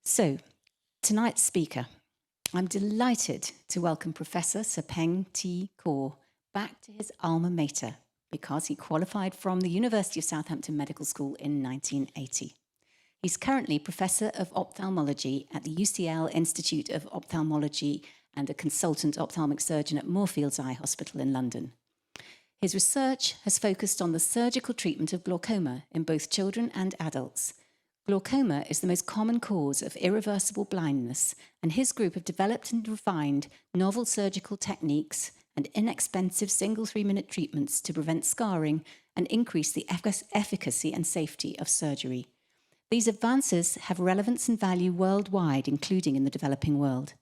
So, tonight's speaker, I'm delighted to welcome Professor Sir Peng Tee Khaw back to his alma mater because he qualified from the University of Southampton Medical School in 1980. He's currently Professor of Ophthalmology at the UCL Institute of Ophthalmology and a consultant ophthalmic surgeon at Moorfields Eye Hospital in London. His research has focused on the surgical treatment of glaucoma in both children and adults. Glaucoma is the most common cause of irreversible blindness, and his group have developed and refined novel surgical techniques and inexpensive single 3-minute treatments to prevent scarring and increase the efficacy and safety of surgery. These advances have relevance and value worldwide, including in the developing world.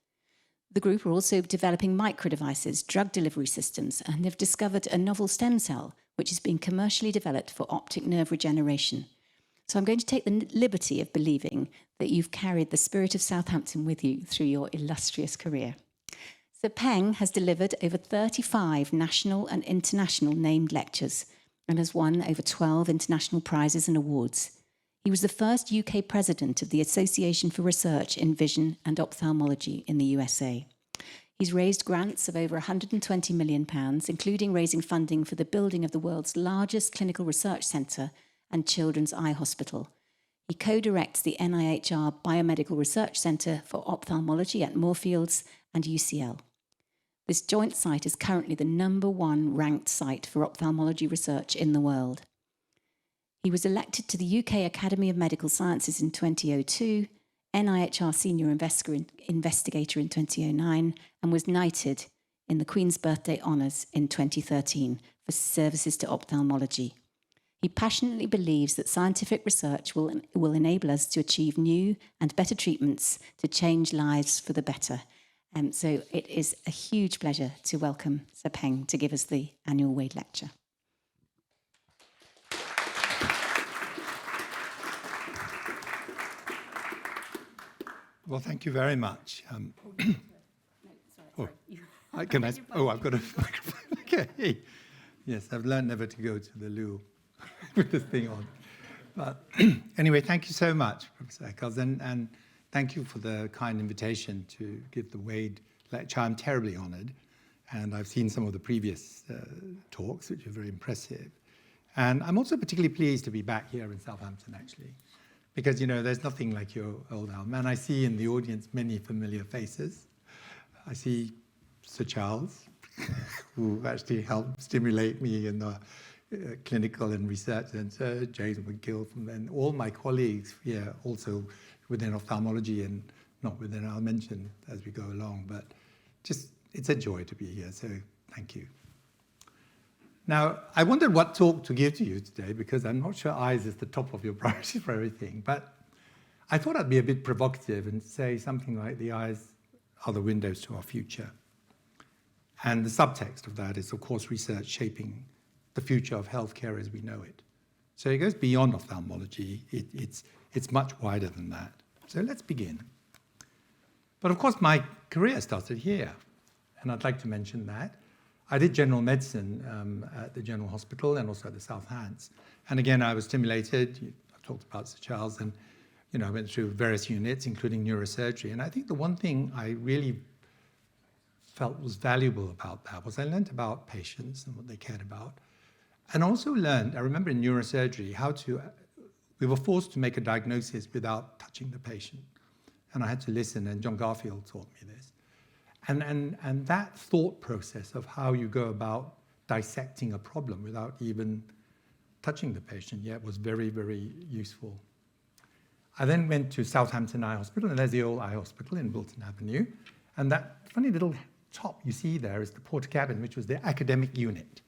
The group are also developing microdevices, drug delivery systems, and have discovered a novel stem cell, which is being commercially developed for optic nerve regeneration. So I'm going to take the liberty of believing that you've carried the spirit of Southampton with you through your illustrious career. Sir Peng has delivered over 35 national and international named lectures and has won over 12 international prizes and awards. He was the first UK president of the Association for Research in Vision and Ophthalmology in the USA. He's raised grants of over £120 million, including raising funding for the building of the world's largest clinical research centre and Children's Eye Hospital. He co-directs the NIHR Biomedical Research Centre for Ophthalmology at Moorfields and UCL. This joint site is currently the #1 ranked site for ophthalmology research in the world. He was elected to the UK Academy of Medical Sciences in 2002, NIHR Senior Investigator in 2009, and was knighted in the Queen's Birthday Honours in 2013 for services to ophthalmology. He passionately believes that scientific research will enable us to achieve new and better treatments to change lives for the better. So it is a huge pleasure to welcome Sir Peng to give us the annual Wade Lecture. Well, thank you very much. No, sorry. I've got a microphone. Okay. Yes, I've learned never to go to the loo with this thing on. But anyway, thank you so much, Professor Eccles, and thank you for the kind invitation to give the Wade lecture. I'm terribly honoured, and I've seen some of the previous talks, which are very impressive. And I'm also particularly pleased to be back here in Southampton, actually, because, you know, there's nothing like your old alma. And I see in the audience many familiar faces. I see Sir Charles, who actually helped stimulate me in the clinical and research center, James McGill, and all my colleagues here also within ophthalmology and not within, I'll mention as we go along, but just, it's a joy to be here, so thank you. Now, I wondered what talk to give to you today because I'm not sure eyes is the top of your priority for everything, but I thought I'd be a bit provocative and say something like the eyes are the windows to our future. And the subtext of that is, of course, research shaping the future of healthcare as we know it. So it goes beyond ophthalmology. It's much wider than that. So let's begin. But of course, my career started here, and I'd like to mention that. I did general medicine at the General Hospital and also at the South Hands. And again, I was stimulated. I talked about Sir Charles, and I went through various units, including neurosurgery. And I think the one thing I really felt was valuable about that was I learned about patients and what they cared about. And also learned, I remember in neurosurgery, we were forced to make a diagnosis without touching the patient. And I had to listen, and John Garfield taught me this. And that thought process of how you go about dissecting a problem without even touching the patient yet was very, very useful. I then went to Southampton Eye Hospital, and there's the old eye hospital in Wilton Avenue. And that funny little top you see there is the Portakabin, which was the academic unit.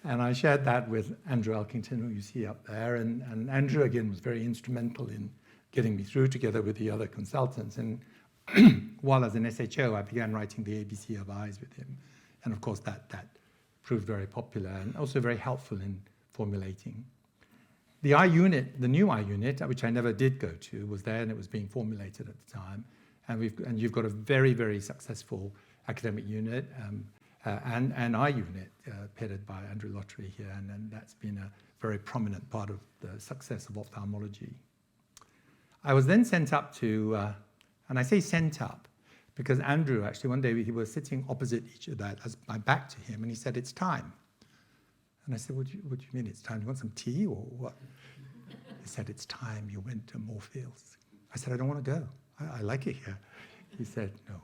And I shared that with Andrew Elkington, who you see up there. And Andrew, again, was very instrumental in getting me through together with the other consultants. And while as an SHO, I began writing the ABC of eyes with him. And of course, that proved very popular and also very helpful in formulating. The eye unit, the new eye unit, which I never did go to, was there, and it was being formulated at the time. And you've got a very, very successful academic unit and eye unit headed by Andrew Lottery here, and that's been a very prominent part of the success of ophthalmology. I was then sent up to, and I say sent up, because Andrew, actually, one day he was sitting opposite each of that, as my back to him, and he said, "It's time." And I said, what do you mean it's time? You want some tea or what? He said, "It's time you went to Moorfields." I said, "I don't want to go. I like it here." He said, "No,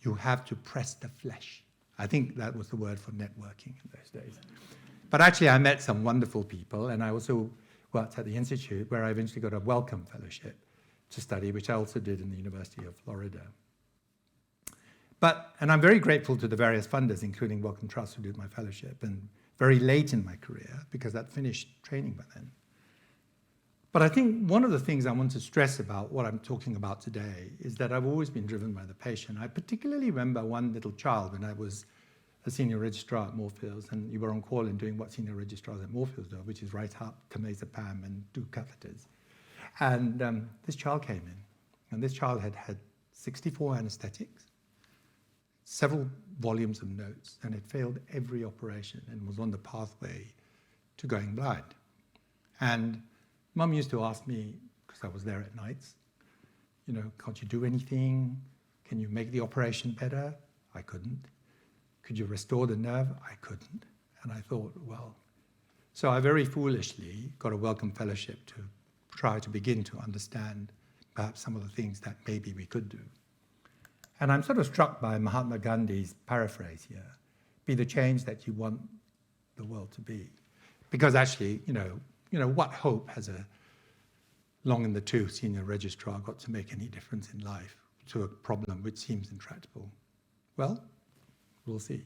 you have to press the flesh." I think that was the word for networking in those days. But actually, I met some wonderful people, and I also worked at the Institute, where I eventually got a Wellcome Fellowship to study, which I also did in the University of Florida. And I'm very grateful to the various funders, including Wellcome Trust, who did my fellowship, and very late in my career, because I'd finished training by then. But I think one of the things I want to stress about what I'm talking about today is that I've always been driven by the patient. I particularly remember one little child when I was a senior registrar at Moorfields, and you were on call and doing what senior registrars at Moorfields do, which is write up clonazepam and do catheters. And this child came in, and this child had had 64 anesthetics, several volumes of notes, and had failed every operation and was on the pathway to going blind. And Mum used to ask me, because I was there at nights, "Can't you do anything? Can you make the operation better?" I couldn't. "Could you restore the nerve?" I couldn't. And I thought, well, so I very foolishly got a Wellcome Fellowship to try to begin to understand perhaps some of the things that maybe we could do. And I'm sort of struck by Mahatma Gandhi's paraphrase here: "Be the change that you want the world to be." Because actually, what hope has a long in the tooth senior registrar got to make any difference in life to a problem which seems intractable? Well, we'll see.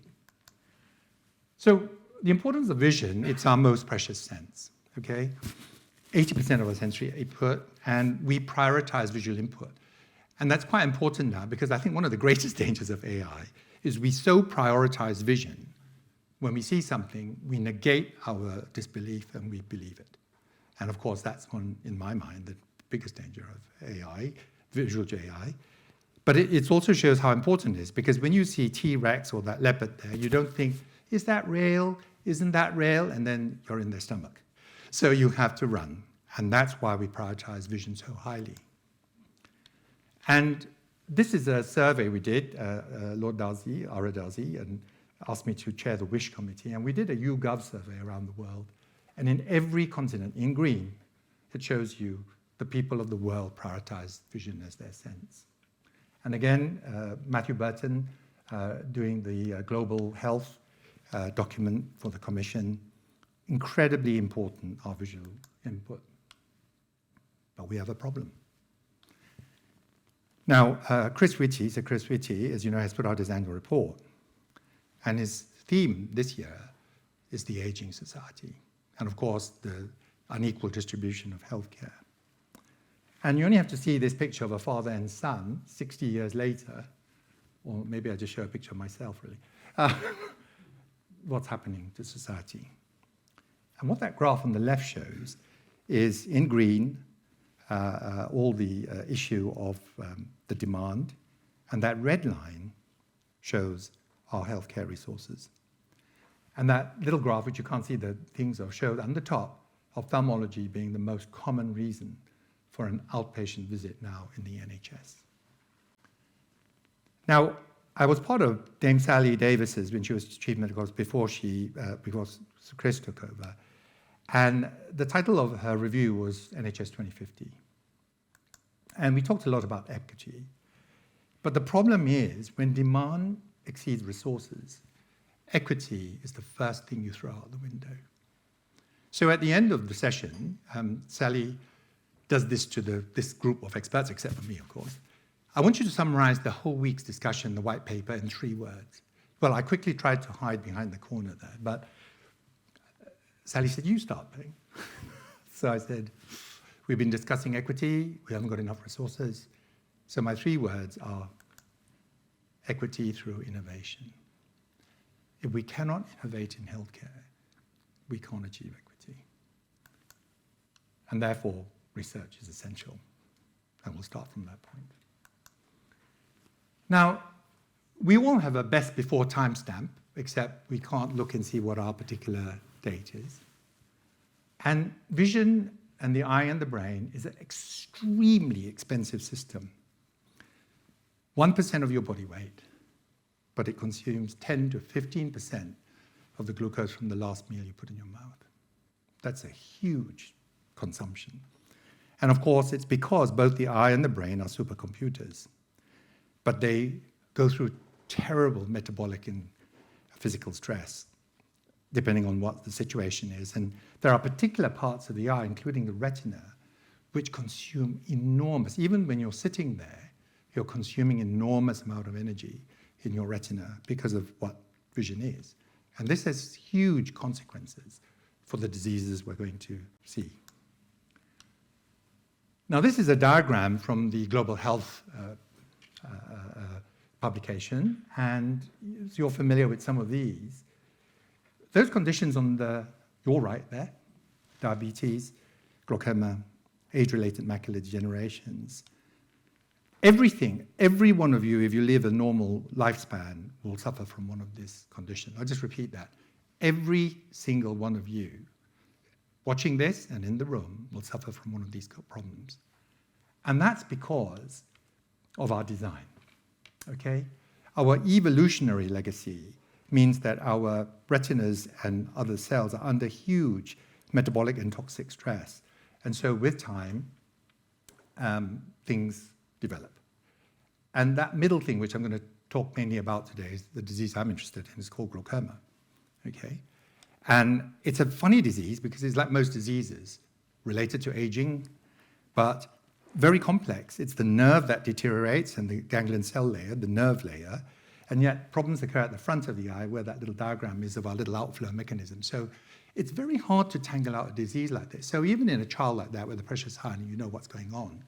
So the importance of vision, it's our most precious sense, okay? 80% of our sensory input, and we prioritize visual input. And that's quite important now, because I think one of the greatest dangers of AI is we so prioritize vision. When we see something, we negate our disbelief and we believe it. And of course, that's one, in my mind, the biggest danger of AI, visual AI. But it also shows how important it is, because when you see T-Rex or that leopard there, you don't think, is that real? Isn't that real? And then you're in their stomach. So you have to run. And that's why we prioritize vision so highly. And this is a survey we did, Lord Darzi, Ara Darzi, and asked me to chair the WISH committee. And we did a YouGov survey around the world. And in every continent, in green, it shows you the people of the world prioritize vision as their sense. And again, Matthew Burton doing the global health document for the Commission, incredibly important, our visual input. But we have a problem. Now, Sir Chris Whitty, as you know, has put out his annual report. And his theme this year is the aging society. And of course, the unequal distribution of healthcare. And you only have to see this picture of a father and son 60 years later, or maybe I just show a picture of myself, really, what's happening to society. And what that graph on the left shows is, in green, all the issue of the demand, and that red line shows our healthcare resources. And that little graph, which you can't see the things of, showed on the top, ophthalmology being the most common reason for an outpatient visit now in the NHS. Now, I was part of Dame Sally Davis's when she was chief medical officer before Sir Chris took over. And the title of her review was NHS 2050. And we talked a lot about equity. But the problem is, when demand exceeds resources, equity is the first thing you throw out the window. So at the end of the session, Sally does this to this group of experts, except for me, of course. I want you to summarize the whole week's discussion, the white paper, in 3 words. Well, I quickly tried to hide behind the corner there, but Sally said, "You start, Peng." So I said, "We've been discussing equity, we haven't got enough resources. So my 3 words are equity through innovation. If we cannot innovate in healthcare, we can't achieve equity. And therefore, research is essential. And we'll start from that point. Now, we all have a best before timestamp, except we can't look and see what our particular date is. And vision and the eye and the brain is an extremely expensive system. 1% of your body weight, but it consumes 10 to 15% of the glucose from the last meal you put in your mouth. That's a huge consumption. And of course, it's because both the eye and the brain are supercomputers, but they go through terrible metabolic and physical stress, depending on what the situation is. And there are particular parts of the eye, including the retina, which consume enormous, even when you're sitting there, you're consuming enormous amount of energy in your retina because of what vision is. And this has huge consequences for the diseases we're going to see. Now, this is a diagram from the Global Health publication, and you're familiar with some of these. Those conditions on your right there, diabetes, glaucoma, age-related macular degenerations, everything, every one of you, if you live a normal lifespan, will suffer from one of these conditions. I'll just repeat that. Every single one of you watching this and in the room will suffer from one of these problems. And that's because of our design, okay? Our evolutionary legacy means that our retinas and other cells are under huge metabolic and toxic stress. And so with time, things develop. And that middle thing, which I'm going to talk mainly about today, is the disease I'm interested in. It's called glaucoma, okay? And it's a funny disease because it's like most diseases, related to aging, but very complex. It's the nerve that deteriorates and the ganglion cell layer, the nerve layer, and yet problems occur at the front of the eye where that little diagram is of our little outflow mechanism. So it's very hard to tangle out a disease like this. So even in a child like that where the pressure's high and you know what's going on,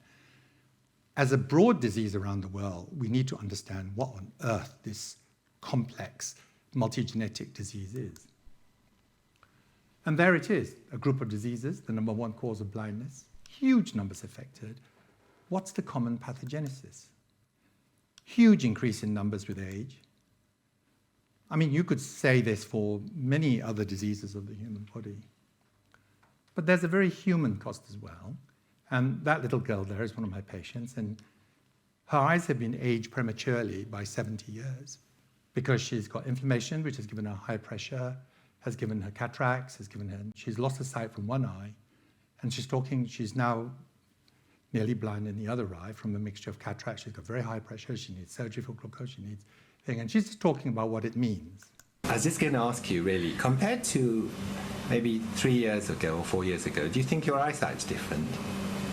as a broad disease around the world, we need to understand what on earth this complex multigenetic disease is. And there it is, a group of diseases, the number one cause of blindness, huge numbers affected. What's the common pathogenesis? Huge increase in numbers with age. I mean, you could say this for many other diseases of the human body. But there's a very human cost as well. And that little girl there is one of my patients, and her eyes have been aged prematurely by 70 years because she's got inflammation, which has given her high pressure, has given her cataracts, she's lost her sight from one eye, and she's now nearly blind in the other eye from a mixture of cataracts. She's got very high pressure, she needs surgery for glaucoma, and she's just talking about what it means. I was just going to ask you, really, compared to maybe 3 years ago or 4 years ago, do you think your eyesight's different?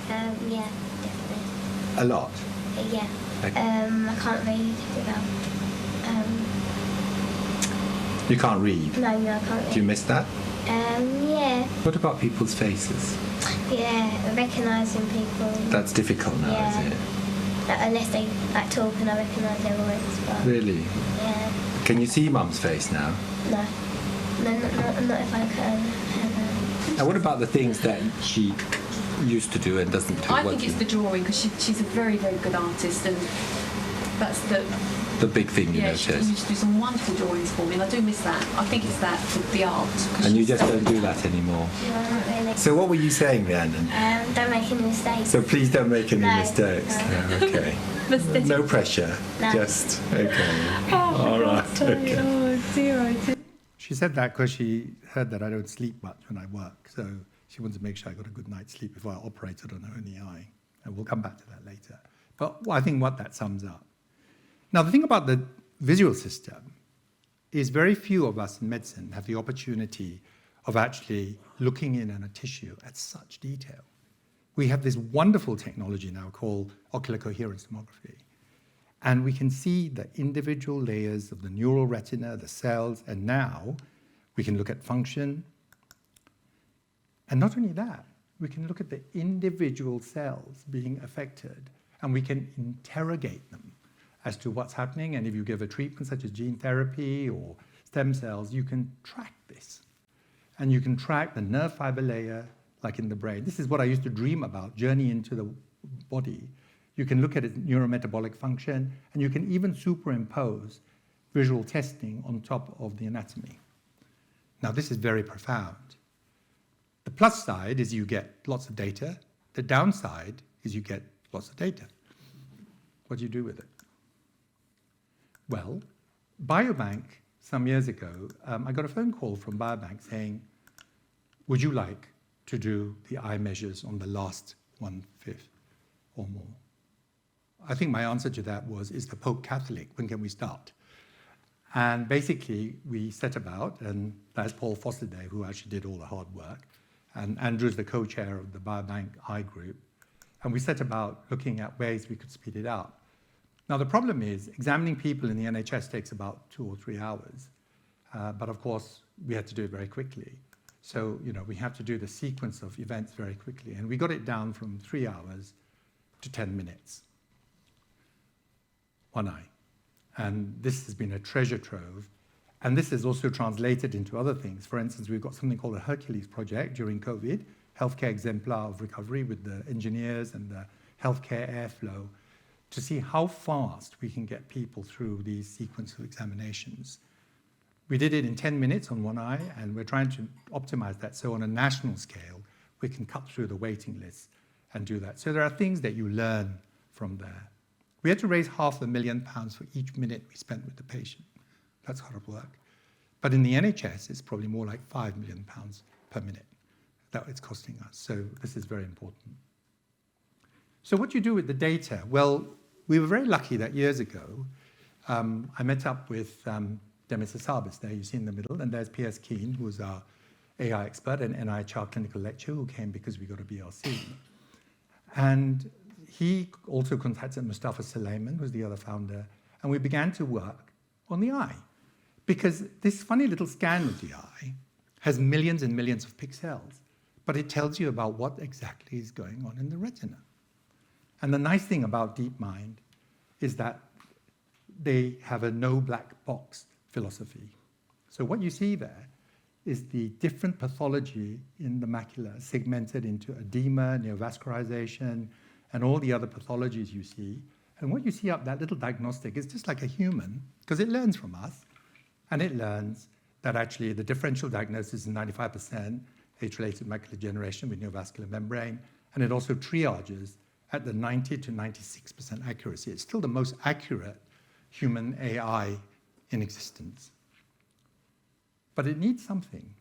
Yeah, definitely. A lot? Yeah. Okay. I can't read without... You can't read? No, I can't read. Do you miss that? Yeah. What about people's faces? Yeah, recognising people. That's difficult now, Yeah. is it? Unless they talk and I recognise their voice. But Really? yeah. Can you see Mum's face now? No. Not if I can. And what about the things that she used to do and doesn't do? I think it's the drawing, because she's a very, very good artist, and that's the big thing you yeah, she notice. used to do some wonderful drawings for me, and I do miss that. I think it's that, the art. And you just don't do that anymore. No, not really. So what were you saying, Rhiannon? Don't make any mistakes. So please don't make any No, mistakes. no. No, okay. No pressure. No. Just okay. Oh, All right. Okay. Oh dear. She said that because she heard that I don't sleep much when I work, so she wanted to make sure I got a good night's sleep before I operated on her in the eye. And we'll come back to that later. But I think what that sums up. Now, the thing about the visual system is very few of us in medicine have the opportunity of actually looking in on a tissue at such detail. We have this wonderful technology now called ocular coherence tomography. And we can see the individual layers of the neural retina, the cells, and now we can look at function. And not only that, we can look at the individual cells being affected, and we can interrogate them as to what's happening. And if you give a treatment such as gene therapy or stem cells, you can track this. And you can track the nerve fiber layer, like in the brain. This is what I used to dream about, journey into the body. You can look at its neurometabolic function, and you can even superimpose visual testing on top of the anatomy. Now, this is very profound. The plus side is you get lots of data. The downside is you get lots of data. What do you do with it? Well, Biobank, some years ago, I got a phone call from Biobank saying, would you like to do the eye measures on the last 1/5 or more? I think my answer to that was, is the Pope Catholic? When can we start? And basically, we set about, and that's Paul Fosterday, who actually did all the hard work, and Andrew's the co-chair of the Biobank Eye Group, and we set about looking at ways we could speed it up. Now, the problem is, examining people in the NHS takes about 2 or 3 hours, but of course, we had to do it very quickly. So, we have to do the sequence of events very quickly, and we got it down from 3 hours to 10 minutes. One eye. And this has been a treasure trove. And this is also translated into other things. For instance, we've got something called a Hercules project during COVID, healthcare exemplar of recovery with the engineers and the healthcare airflow, to see how fast we can get people through these sequence of examinations. We did it in 10 minutes on one eye, and we're trying to optimize that so on a national scale, we can cut through the waiting lists and do that. So there are things that you learn from there. We had to raise £500,000 for each minute we spent with the patient. That's hard work. But in the NHS, it's probably more like £5 million per minute that it's costing us. So this is very important. So what do you do with the data? Well, we were very lucky that years ago, I met up with Demis Hassabis there, you see in the middle, and there's P.S. Keane, who's our AI expert and NIHR clinical lecturer, who came because we got a BRC. And he also contacted Mustafa Suleiman, who's the other founder, and we began to work on the eye. Because this funny little scan of the eye has millions and millions of pixels, but it tells you about what exactly is going on in the retina. And the nice thing about DeepMind is that they have a no black box philosophy. So what you see there is the different pathology in the macula segmented into edema, neovascularization, and all the other pathologies you see. And what you see up that little diagnostic is just like a human, because it learns from us, and it learns that actually the differential diagnosis is 95% age-related macular degeneration with neovascular membrane, and it also triages at the 90 to 96% accuracy. It's still the most accurate human AI in existence. But it needs something.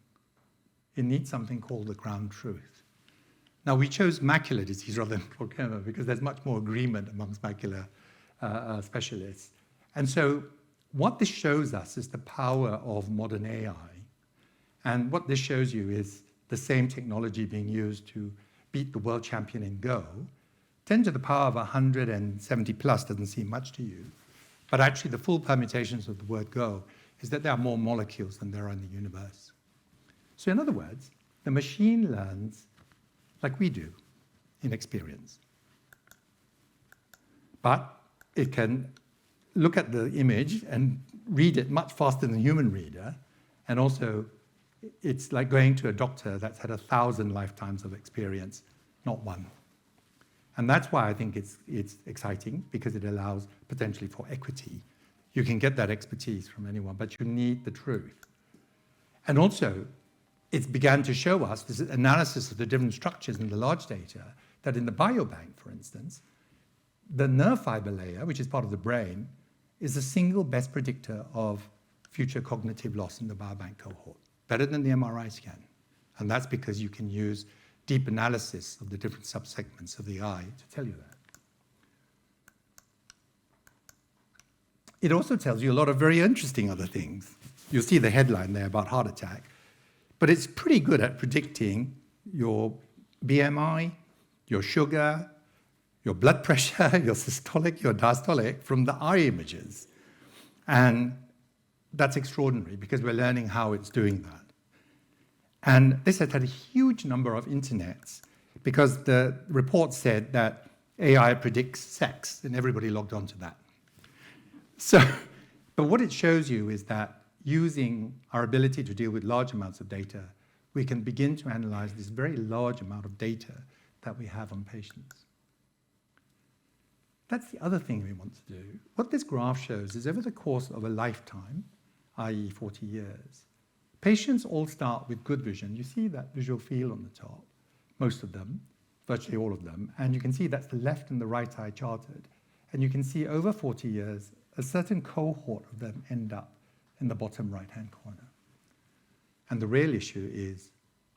It needs something called the ground truth. Now, we chose macular disease rather than glaucoma because there's much more agreement amongst macular specialists. And so what this shows us is the power of modern AI. And what this shows you is the same technology being used to beat the world champion in Go. 10 to the power of 170 plus doesn't seem much to you. But actually, the full permutations of the word Go is that there are more molecules than there are in the universe. So in other words, the machine learns like we do in experience. But it can look at the image and read it much faster than a human reader. And also, it's like going to a doctor that's had 1,000 lifetimes of experience, not one. And that's why I think it's exciting, because it allows potentially for equity. You can get that expertise from anyone, but you need the truth. And also, it's began to show us this analysis of the different structures in the large data, that in the biobank, for instance, the nerve fiber layer, which is part of the brain, is the single best predictor of future cognitive loss in the biobank cohort, better than the MRI scan. And that's because you can use deep analysis of the different subsegments of the eye to tell you that. It also tells you a lot of very interesting other things. You'll see the headline there about heart attack, but it's pretty good at predicting your BMI, your sugar, your blood pressure, your systolic, your diastolic from the eye images. And that's extraordinary because we're learning how it's doing that. And this has had a huge number of internets because the report said that AI predicts sex and everybody logged on to that. So, but what it shows you is that using our ability to deal with large amounts of data, we can begin to analyze this very large amount of data that we have on patients. That's the other thing we want to do. What this graph shows is over the course of a lifetime, i.e. 40 years, Patients all start with good vision. You see that visual field on the top, most of them, virtually all of them, and you can see that's the left and the right eye charted. And you can see over 40 years, a certain cohort of them end up in the bottom right-hand corner. And the real issue is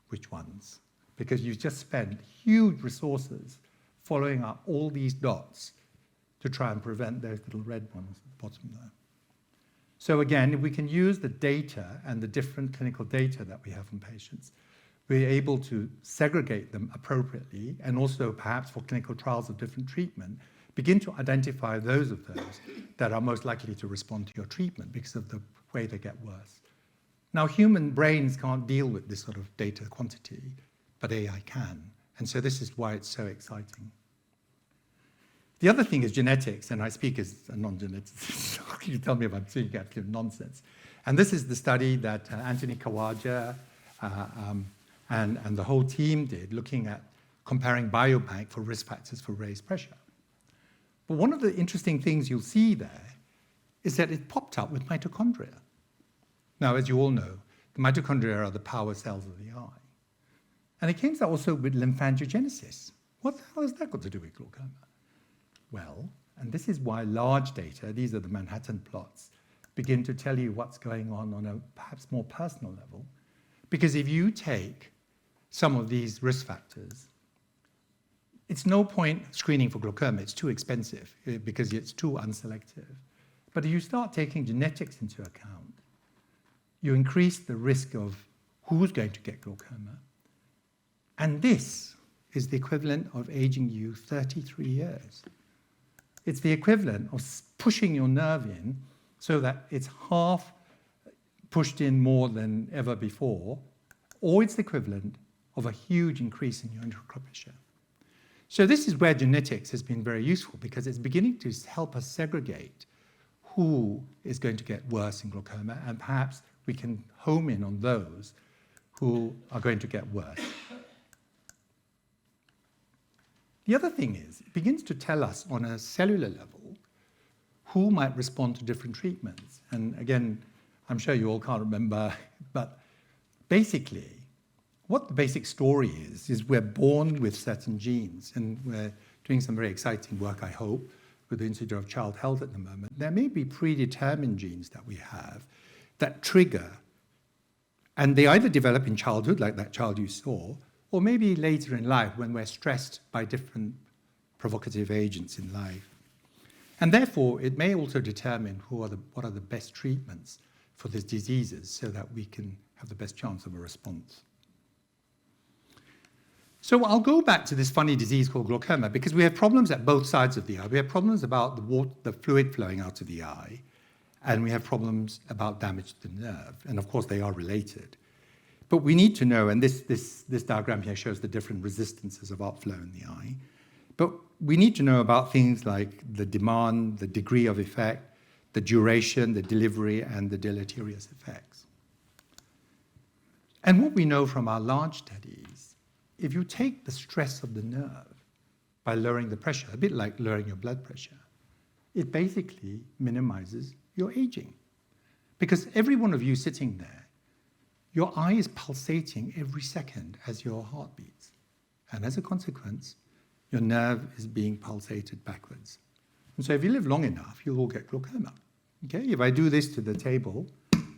which ones? Because you've just spent huge resources following up all these dots to try and prevent those little red ones at the bottom there. So again, if we can use the data and the different clinical data that we have from patients, we're able to segregate them appropriately, and also perhaps for clinical trials of different treatment, begin to identify those that are most likely to respond to your treatment because of the way they get worse. Now, human brains can't deal with this sort of data quantity, but AI can. And so this is why it's so exciting. The other thing is genetics, and I speak as a non-geneticist, so you tell me if I'm speaking absolute nonsense. And this is the study that Anthony Kawaja and the whole team did, looking at comparing biobank for risk factors for raised pressure. But one of the interesting things you'll see there is that it popped up with mitochondria. Now, as you all know, the mitochondria are the power cells of the eye. And it came out also with lymphangiogenesis. What the hell has that got to do with glaucoma? Well, and this is why large data, these are the Manhattan plots, begin to tell you what's going on a perhaps more personal level. Because if you take some of these risk factors, it's no point screening for glaucoma. It's too expensive because it's too unselective. But if you start taking genetics into account, you increase the risk of who's going to get glaucoma. And this is the equivalent of aging you 33 years. It's the equivalent of pushing your nerve in so that it's half pushed in more than ever before, or it's the equivalent of a huge increase in your intraocular pressure. So this is where genetics has been very useful, because it's beginning to help us segregate who is going to get worse in glaucoma, and perhaps we can home in on those who are going to get worse. The other thing is, it begins to tell us on a cellular level who might respond to different treatments. And again, I'm sure you all can't remember, but basically, what the basic story is we're born with certain genes, and we're doing some very exciting work, I hope, with the Institute of Child Health at the moment. There may be predetermined genes that we have that trigger, and they either develop in childhood, like that child you saw, or maybe later in life when we're stressed by different provocative agents in life. And therefore, it may also determine what are the best treatments for these diseases so that we can have the best chance of a response. So I'll go back to this funny disease called glaucoma, because we have problems at both sides of the eye. We have problems about the fluid flowing out of the eye, and we have problems about damage to the nerve. And of course, they are related. But we need to know, and this diagram here shows the different resistances of outflow in the eye. But we need to know about things like the demand, the degree of effect, the duration, the delivery, and the deleterious effects. And what we know from our large studies, if you take the stress of the nerve by lowering the pressure, a bit like lowering your blood pressure, it basically minimizes your aging. Because every one of you sitting there, your eye is pulsating every second as your heart beats. And as a consequence, your nerve is being pulsated backwards. And so if you live long enough, you'll all get glaucoma. Okay? If I do this to the table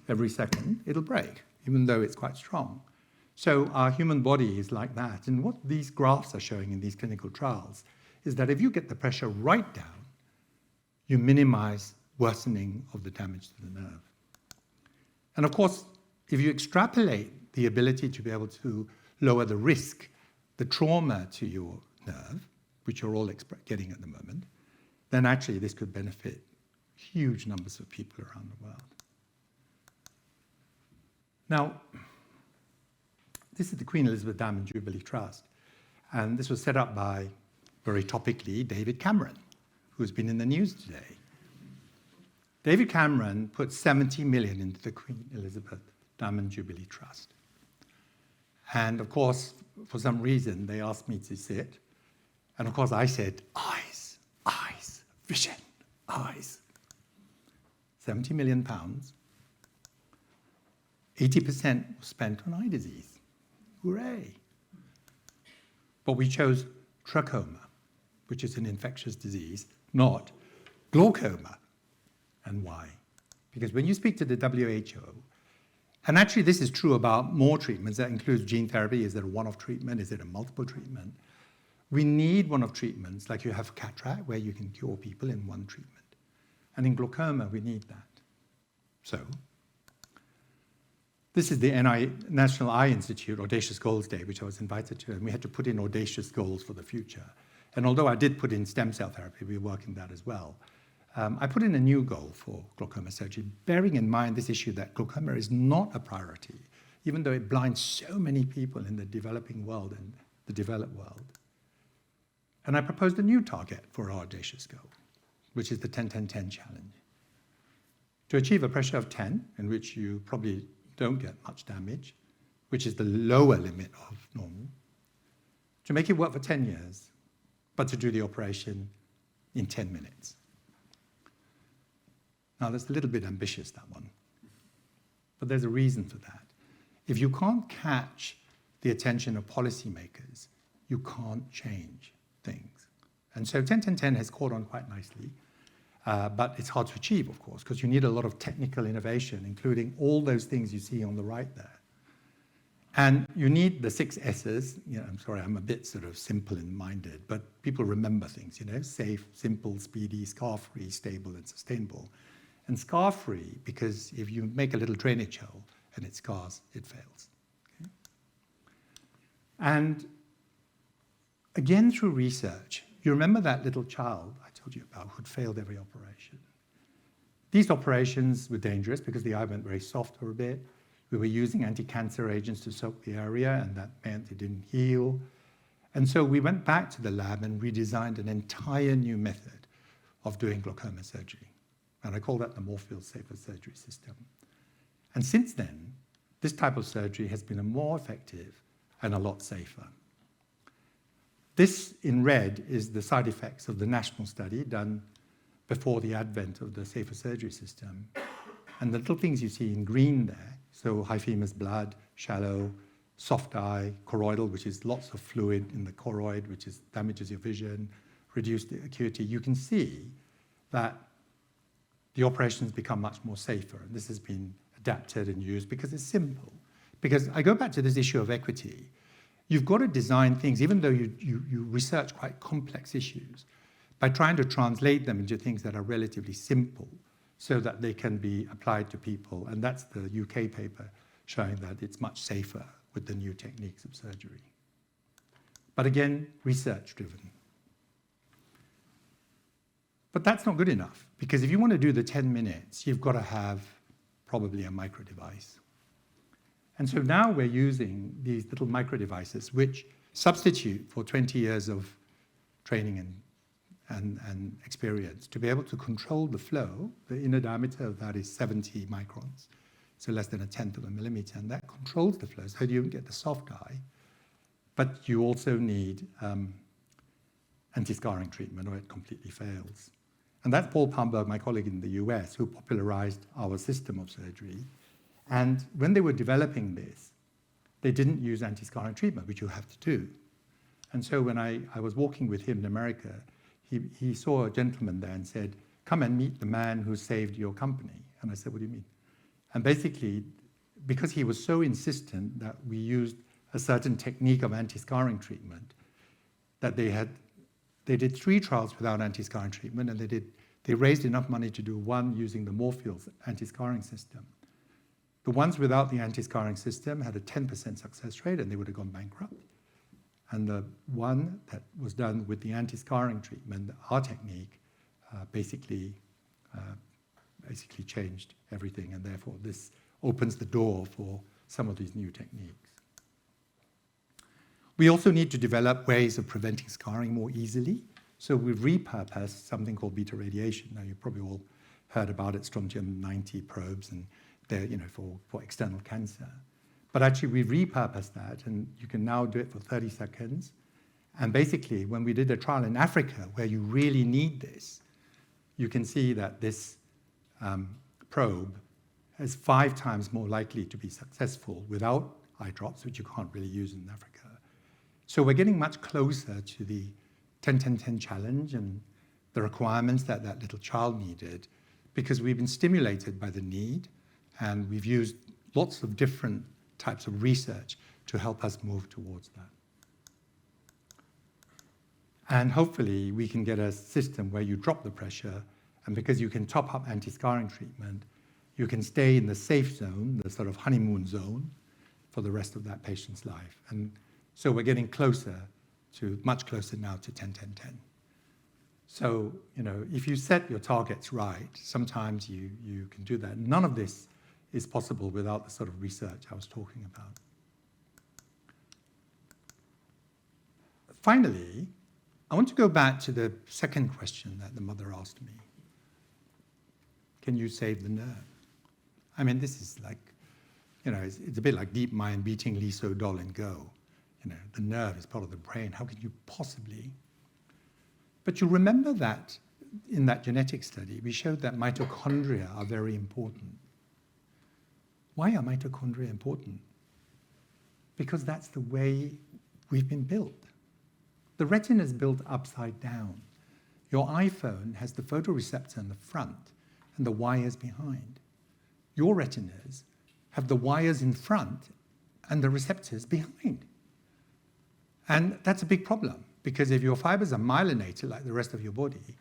every second, it'll break, even though it's quite strong. So our human body is like that. And what these graphs are showing in these clinical trials is that if you get the pressure right down, you minimize worsening of the damage to the nerve. And of course, if you extrapolate the ability to be able to lower the risk, the trauma to your nerve, which you're all getting at the moment, then actually this could benefit huge numbers of people around the world. Now, this is the Queen Elizabeth Diamond Jubilee Trust, and this was set up by, very topically, David Cameron, who's been in the news today. David Cameron put 70 million into the Queen Elizabeth Diamond Jubilee Trust. And of course, for some reason, they asked me to sit. And of course, I said, eyes, eyes, vision, eyes. £70 million 80% was spent on eye disease. Hooray. But we chose trachoma, which is an infectious disease, not glaucoma. And why? Because when you speak to the WHO, and actually this is true about more treatments, that includes gene therapy. Is it a one-off treatment? Is it a multiple treatment? We need one-off treatments, like you have cataract, where you can cure people in one treatment. And in glaucoma, we need that. So, this is the National Eye Institute Audacious Goals Day, which I was invited to, and we had to put in audacious goals for the future. And although I did put in stem cell therapy, we were working that as well. I put in a new goal for glaucoma surgery, bearing in mind this issue that glaucoma is not a priority, even though it blinds so many people in the developing world and the developed world. And I proposed a new target for our audacious goal, which is the 10-10-10 challenge. To achieve a pressure of 10, in which you probably don't get much damage, which is the lower limit of normal, to make it work for 10 years, but to do the operation in 10 minutes. Now, that's a little bit ambitious, that one. But there's a reason for that. If you can't catch the attention of policymakers, you can't change things. And so 10-10-10 has caught on quite nicely, but it's hard to achieve, of course, because you need a lot of technical innovation, including all those things you see on the right there. And you need the 6 S's. You know, I'm sorry, I'm a bit sort of simple and minded, but people remember things, you know, safe, simple, speedy, scar-free, stable, and sustainable. And scar-free, because if you make a little drainage hole and it scars, it fails. Okay? And again, through research, you remember that little child I told you about who'd failed every operation. These operations were dangerous because the eye went very soft for a bit. We were using anti-cancer agents to soak the area, and that meant it didn't heal. And so we went back to the lab and redesigned an entire new method of doing glaucoma surgery. And I call that the Moorfield Safer Surgery System. And since then, this type of surgery has been more effective and a lot safer. This in red is the side effects of the national study done before the advent of the safer surgery system. And the little things you see in green there, so hyphemous blood, shallow, soft eye, choroidal, which is lots of fluid in the choroid, which damages your vision, reduced acuity, you can see that the operations become much more safer. And this has been adapted and used because it's simple. Because I go back to this issue of equity. You've got to design things, even though you research quite complex issues, by trying to translate them into things that are relatively simple so that they can be applied to people. And that's the UK paper showing that it's much safer with the new techniques of surgery. But again, research-driven. But that's not good enough, because if you want to do the 10 minutes, you've got to have probably a micro device. And so now we're using these little micro devices, which substitute for 20 years of training and experience to be able to control the flow. The inner diameter of that is 70 microns, so less than 1/10 of a millimeter, and that controls the flow, so you don't get the soft eye. But you also need anti-scarring treatment, or it completely fails. And that's Paul Palmberg, my colleague in the US, who popularized our system of surgery. And when they were developing this, they didn't use anti-scarring treatment, which you have to do. And so when I was walking with him in America, he saw a gentleman there and said, "Come and meet the man who saved your company." And I said, "What do you mean?" And basically, because he was so insistent that we used a certain technique of anti-scarring treatment, that they did 3 trials without anti-scarring treatment, and they raised enough money to do one using the Moorfield anti-scarring system. The ones without the anti-scarring system had a 10% success rate, and they would have gone bankrupt. And the one that was done with the anti-scarring treatment, our technique, basically changed everything, and therefore this opens the door for some of these new techniques. We also need to develop ways of preventing scarring more easily. So we've repurposed something called beta radiation. Now, you've probably all heard about it, strontium-90 probes, and they're for external cancer. But actually, we've repurposed that, and you can now do it for 30 seconds. And basically, when we did a trial in Africa, where you really need this, you can see that this probe is 5 times more likely to be successful without eye drops, which you can't really use in Africa. So we're getting much closer to the 10-10-10 challenge and the requirements that that little child needed, because we've been stimulated by the need, and we've used lots of different types of research to help us move towards that. And hopefully we can get a system where you drop the pressure, and because you can top up anti-scarring treatment, you can stay in the safe zone, the sort of honeymoon zone, for the rest of that patient's life. And so we're getting closer to, much closer now to 10-10-10. So, you know, if you set your targets right, sometimes you can do that. None of this is possible without the sort of research I was talking about. Finally, I want to go back to the second question that the mother asked me. Can you save the nerve? I mean, this is like, you know, it's a bit like deep mind beating Lee So Doll and go. You know, the nerve is part of the brain. How can you possibly? But you remember that in that genetic study, we showed that mitochondria are very important. Why are mitochondria important? Because that's the way we've been built. The retina is built upside down. Your iPhone has the photoreceptor in the front and the wires behind. Your retinas have the wires in front and the receptors behind. And that's a big problem, because if your fibers are myelinated like the rest of your body,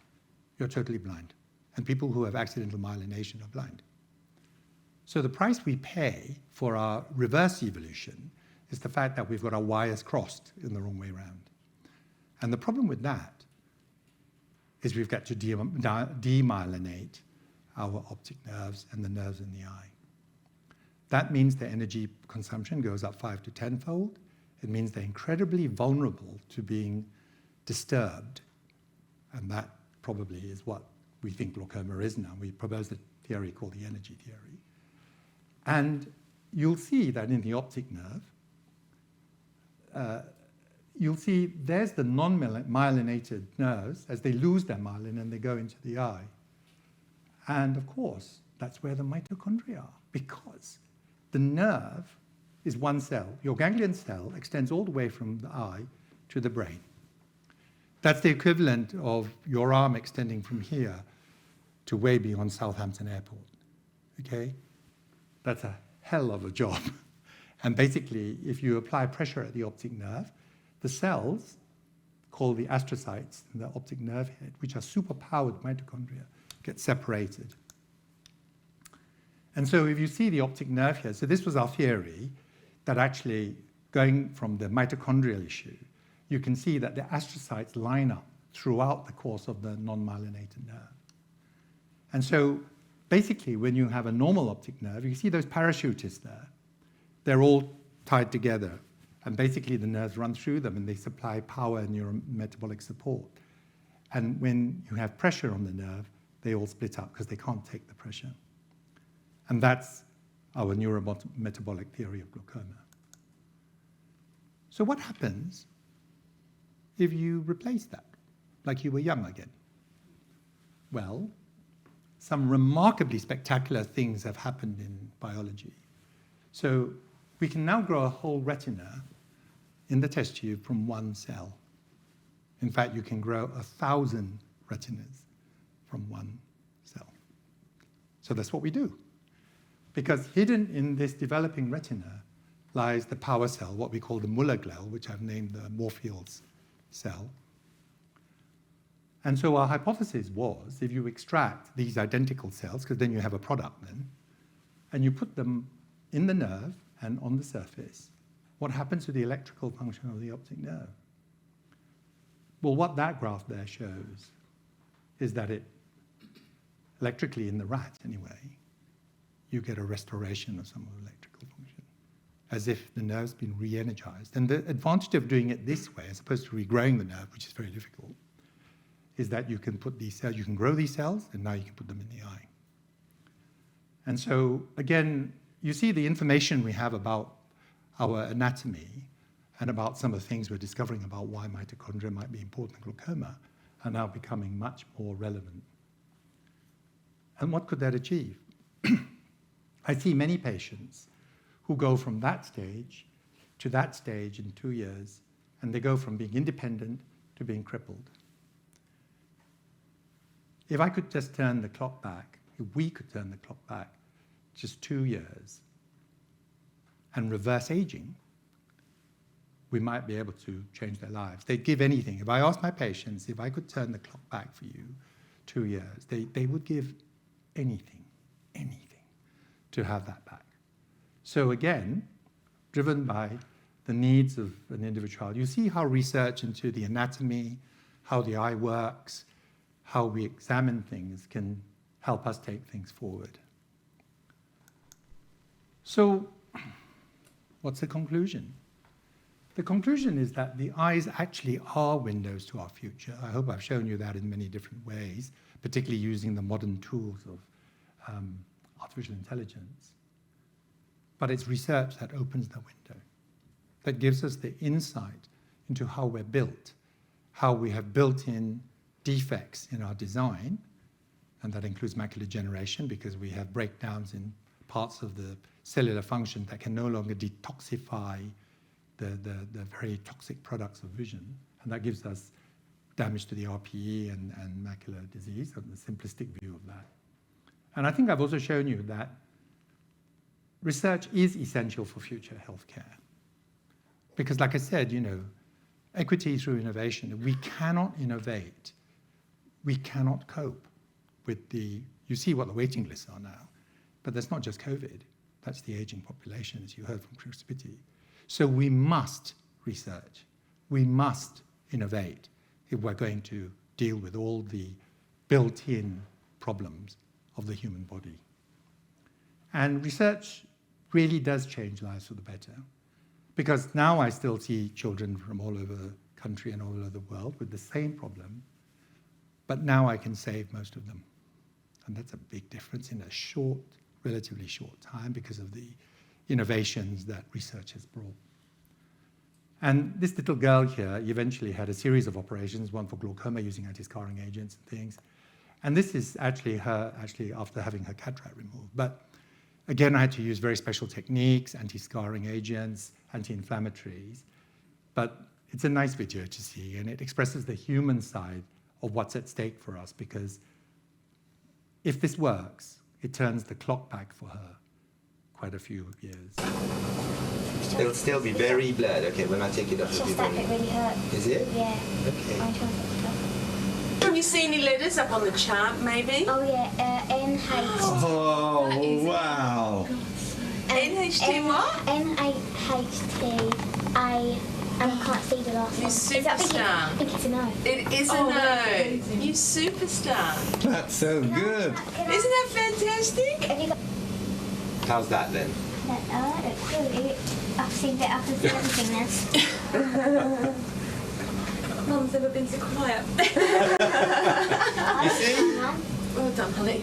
you're totally blind. And people who have accidental myelination are blind. So the price we pay for our reverse evolution is the fact that we've got our wires crossed in the wrong way around. And the problem with that is we've got to demyelinate our optic nerves and the nerves in the eye. That means the energy consumption goes up 5 to 10-fold. It means they're incredibly vulnerable to being disturbed. And that probably is what we think glaucoma is now. We proposed a theory called the energy theory. And you'll see that in the optic nerve, you'll see there's the non-myelinated nerves as they lose their myelin and they go into the eye. And of course, that's where the mitochondria are, because the nerve is one cell. Your ganglion cell extends all the way from the eye to the brain. That's the equivalent of your arm extending from here to way beyond Southampton Airport, okay? That's a hell of a job. And basically, if you apply pressure at the optic nerve, the cells, called the astrocytes in the optic nerve head, which are superpowered mitochondria, get separated. And so if you see the optic nerve here, so this was our theory, that actually going from the mitochondrial issue, you can see that the astrocytes line up throughout the course of the non-myelinated nerve. And so basically, when you have a normal optic nerve, you see those parachutists there. They're all tied together. And basically, the nerves run through them, and they supply power and neurometabolic support. And when you have pressure on the nerve, they all split up because they can't take the pressure. And that's our neurometabolic theory of glaucoma. So what happens if you replace that, like you were young again? Well, some remarkably spectacular things have happened in biology. So we can now grow a whole retina in the test tube from one cell. In fact, you can grow 1,000 retinas from one cell. So that's what we do. Because hidden in this developing retina lies the power cell, what we call the Muller-Glel, which I've named the Moorfields cell. And so our hypothesis was, if you extract these identical cells, because then you have a product then, and you put them in the nerve and on the surface, what happens to the electrical function of the optic nerve? Well, what that graph there shows is that it, electrically in the rat anyway, you get a restoration of some of the electrical function, as if the nerve's been re-energized. And the advantage of doing it this way, as opposed to regrowing the nerve, which is very difficult, is that you can put these cells, you can grow these cells, and now you can put them in the eye. And so, again, you see the information we have about our anatomy and about some of the things we're discovering about why mitochondria might be important in glaucoma are now becoming much more relevant. And what could that achieve? I see many patients who go from that stage to that stage in 2 years, and they go from being independent to being crippled. If I could just turn the clock back, if we could turn the clock back just 2 years and reverse aging, we might be able to change their lives. They'd give anything. If I asked my patients, if I could turn the clock back for you 2 years, they would give anything to have that back. So again, driven by the needs of an individual, you see how research into the anatomy, how the eye works, how we examine things can help us take things forward. So what's the conclusion? The conclusion is that the eyes actually are windows to our future. I hope I've shown you that in many different ways, particularly using the modern tools of artificial intelligence. But it's research that opens the window, that gives us the insight into how we're built, how we have built in defects in our design, and that includes macular degeneration because we have breakdowns in parts of the cellular function that can no longer detoxify the very toxic products of vision, and that gives us damage to the RPE and macular disease, and the simplistic view of that. And I think I've also shown you that research is essential for future healthcare. Because like I said, equity through innovation, we cannot innovate, we cannot cope with you see what the waiting lists are now, but that's not just COVID, that's the aging population, as you heard from Chris Whitty. So we must research, we must innovate if we're going to deal with all the built-in problems of the human body. And research really does change lives for the better, because now I still see children from all over the country and all over the world with the same problem, but now I can save most of them. And that's a big difference in a relatively short time because of the innovations that research has brought. And this little girl here eventually had a series of operations, one for glaucoma using anti-scarring agents and things. And this is actually her after having her cataract removed. But again, I had to use very special techniques, anti-scarring agents, anti-inflammatories. But it's a nice video to see, and it expresses the human side of what's at stake for us, because if this works, it turns the clock back for her quite a few years. It'll still be very blurred. Okay, when I take it off, It's it'll be just that very... it really hurt. Is it? Yeah. Okay. I'm trying to take it off. Can you see any letters up on the chart, maybe? Oh yeah, NH. Oh, wow. NHT what? NHT. I can't see the last You one. superstar. I think it's a no. It is a Oh, no. that's amazing. You superstar. That's so good. Isn't that fantastic? Have you got How's that then? that? Oh, that's good. I can see everything now. Mum's never been so quiet. You see? Mum? Well done, honey.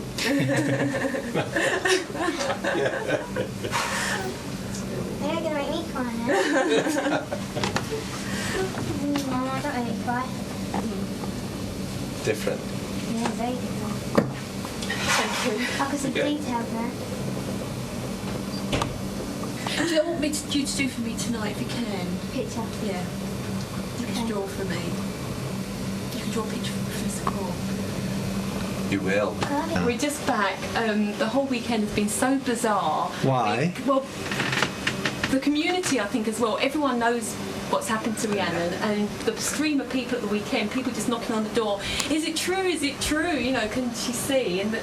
They're going to make me cry now. No, I don't make me cry. Different. Yeah, very different. Thank you. I can see details now. Do you want you to do for me tonight if you can? Picture. Yeah. You can draw for me. You can draw a picture for Professor Khaw. You will. We're just back. The whole weekend has been so bizarre. Why? Well, the community, I think, as well. Everyone knows what's happened to Rhiannon, and the stream of people at the weekend, people just knocking on the door. Is it true? Is it true? Can she see? And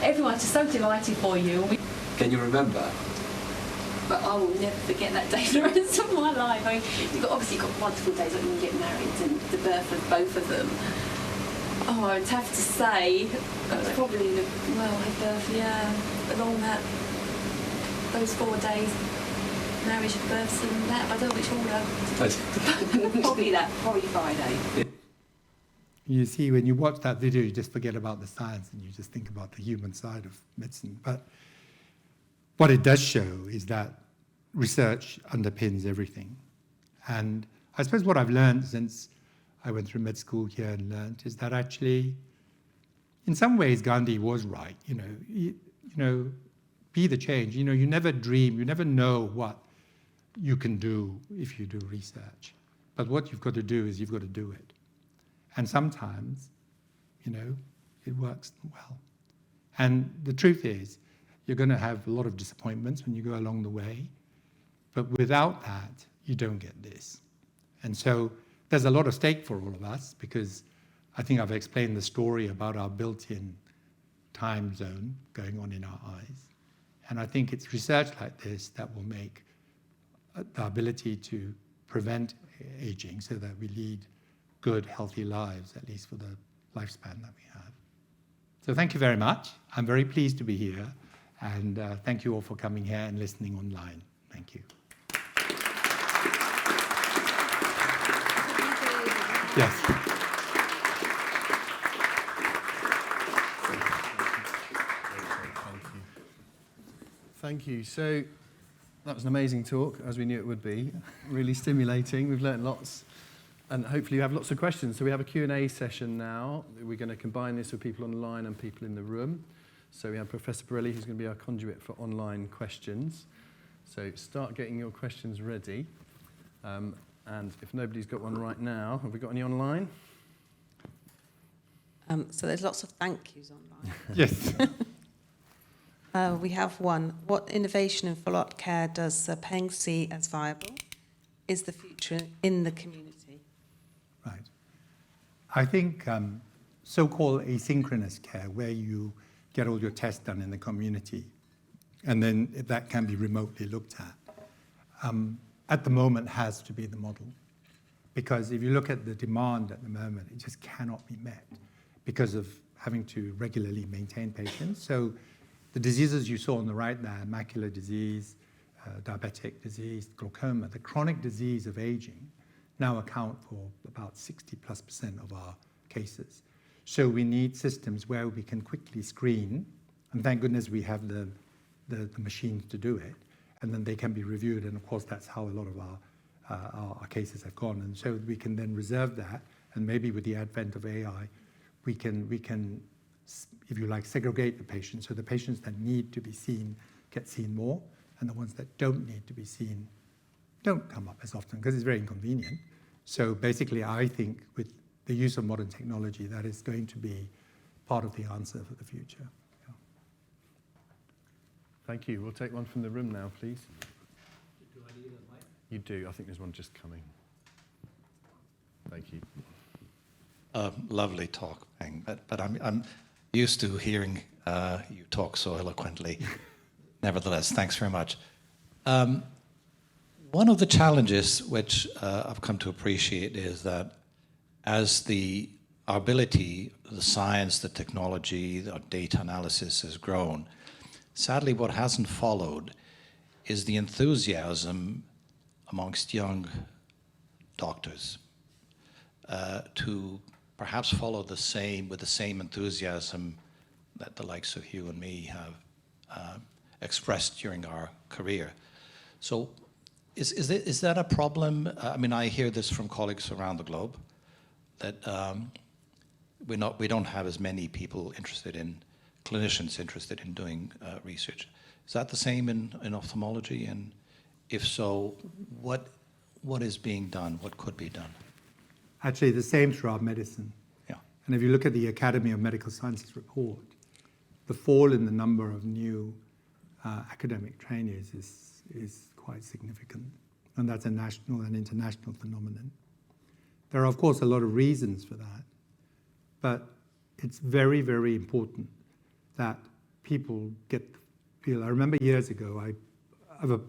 everyone's just so delighted for you. Can you remember? But I will never forget that day for the rest of my life. I mean, you've got wonderful days like when you get married and the birth of both of them. Oh, I'd have to say that was probably her birth, yeah, along those 4 days, marriage, births and that. I don't know which order. Probably Friday. You see, when you watch that video, you just forget about the science and you just think about the human side of medicine. But what it does show is that research underpins everything. And I suppose what I've learned since I went through med school here and learned is that actually, in some ways, Gandhi was right. be the change. You know, you never dream, you never know what you can do if you do research. But what you've got to do is you've got to do it. And sometimes, you know, it works well. And the truth is, you're going to have a lot of disappointments when you go along the way. But without that, you don't get this. And so there's a lot at stake for all of us, because I think I've explained the story about our built-in time zone going on in our eyes. And I think it's research like this that will make the ability to prevent aging so that we lead good, healthy lives, at least for the lifespan that we have. So thank you very much. I'm very pleased to be here. And thank you all for coming here and listening online. Thank you. Yes. Thank you. So that was an amazing talk, as we knew it would be. Really stimulating. We've learned lots. And hopefully you have lots of questions. So we have a Q&A session now. We're going to combine this with people online and people in the room. So we have Professor Borelli, who's going to be our conduit for online questions. So start getting your questions ready. And if nobody's got one right now, have we got any online? So there's lots of thank yous online. Yes. We have one. What innovation in follow-up care does Sir Peng see as viable? Is the future in the community? Right. I think so-called asynchronous care, where you get all your tests done in the community, and then that can be remotely looked at the moment has to be the model. Because if you look at the demand at the moment, it just cannot be met because of having to regularly maintain patients. So the diseases you saw on the right there, macular disease, diabetic disease, glaucoma, the chronic disease of aging now account for about 60+% of our cases. So we need systems where we can quickly screen, and thank goodness we have the machines to do it, and then they can be reviewed, and of course that's how a lot of our cases have gone. And so we can then reserve that, and maybe with the advent of AI, we can, if you like, segregate the patients, so the patients that need to be seen get seen more, and the ones that don't need to be seen don't come up as often, because it's very inconvenient. So basically, I think with the use of modern technology, that is going to be part of the answer for the future. Yeah. Thank you. We'll take one from the room now, please. Do I need a mic? You do. I think there's one just coming. Thank you. Lovely talk, Peng. But I'm used to hearing you talk so eloquently. Nevertheless, thanks very much. One of the challenges which I've come to appreciate is that as our ability, the science, the technology, the data analysis has grown, sadly what hasn't followed is the enthusiasm amongst young doctors to perhaps follow with the same enthusiasm that the likes of you and me have expressed during our career. So is that a problem? I mean, I hear this from colleagues around the globe, that we don't have as many people clinicians interested in doing research. Is that the same in ophthalmology? And if so, what is being done? What could be done? Actually, the same throughout medicine. Yeah. And if you look at the Academy of Medical Sciences report, the fall in the number of new academic trainees is quite significant. And that's a national and international phenomenon. There are, of course, a lot of reasons for that. But it's very, very important that people feel. I remember years ago, I've